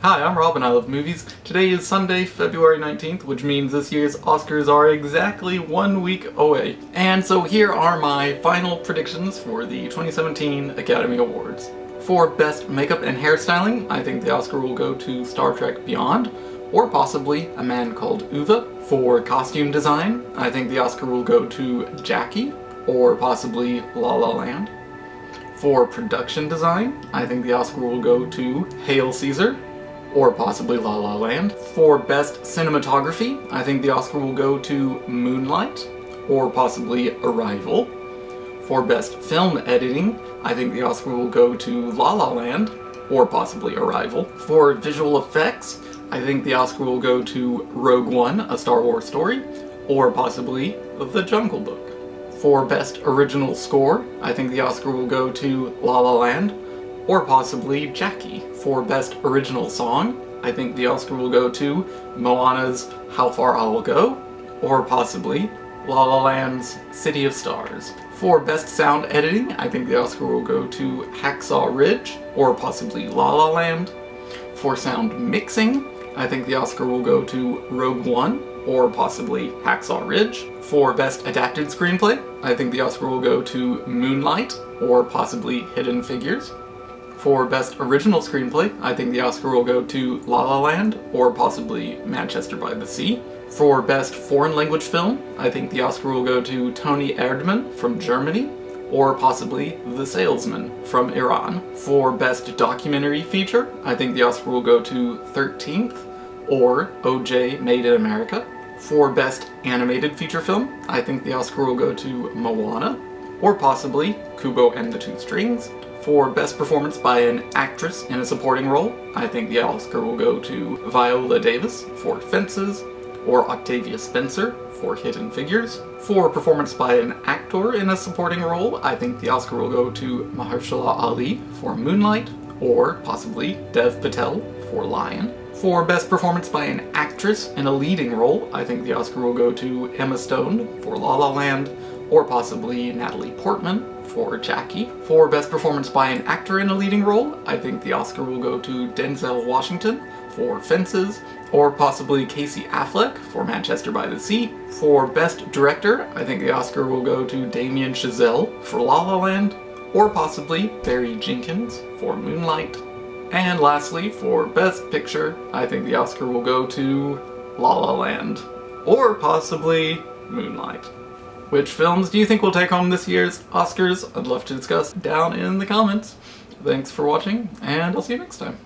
Hi, I'm Rob and I love movies. Today is Sunday, February 19th, which means this year's Oscars are exactly 1 week away. And so here are my final predictions for the 2017 Academy Awards. For Best Makeup and Hairstyling, I think the Oscar will go to Star Trek Beyond, or possibly A Man Called Ove. For Costume Design, I think the Oscar will go to Jackie, or possibly La La Land. For Production Design, I think the Oscar will go to Hail Caesar, or possibly La La Land. For Best Cinematography, I think the Oscar will go to Moonlight, or possibly Arrival. For Best Film Editing, I think the Oscar will go to La La Land, or possibly Arrival. For Visual Effects, I think the Oscar will go to Rogue One, A Star Wars Story, or possibly The Jungle Book. For Best Original Score, I think the Oscar will go to La La Land, or possibly Jackie. For Best Original Song, I think the Oscar will go to Moana's How Far I Will Go, or possibly La La Land's City of Stars. For Best Sound Editing, I think the Oscar will go to Hacksaw Ridge, or possibly La La Land. For Sound Mixing, I think the Oscar will go to Rogue One, or possibly Hacksaw Ridge. For Best Adapted Screenplay, I think the Oscar will go to Moonlight, or possibly Hidden Figures. For Best Original Screenplay, I think the Oscar will go to La La Land, or possibly Manchester by the Sea. For Best Foreign Language Film, I think the Oscar will go to Toni Erdmann from Germany, or possibly The Salesman from Iran. For Best Documentary Feature, I think the Oscar will go to 13th, or OJ Made in America. For Best Animated Feature Film, I think the Oscar will go to Moana, or possibly Kubo and the Two Strings. For Best Performance by an Actress in a Supporting Role, I think the Oscar will go to Viola Davis for Fences, or Octavia Spencer for Hidden Figures. For Performance by an Actor in a Supporting Role, I think the Oscar will go to Mahershala Ali for Moonlight, or possibly Dev Patel for Lion. For Best Performance by an Actress in a Leading Role, I think the Oscar will go to Emma Stone for La La Land, or possibly Natalie Portman for Jackie. For Best Performance by an Actor in a Leading Role, I think the Oscar will go to Denzel Washington for Fences, or possibly Casey Affleck for Manchester by the Sea. For Best Director, I think the Oscar will go to Damien Chazelle for La La Land, or possibly Barry Jenkins for Moonlight. And lastly, for Best Picture, I think the Oscar will go to La La Land, or possibly Moonlight. Which films do you think will take home this year's Oscars? I'd love to discuss down in the comments. Thanks for watching, and I'll see you next time.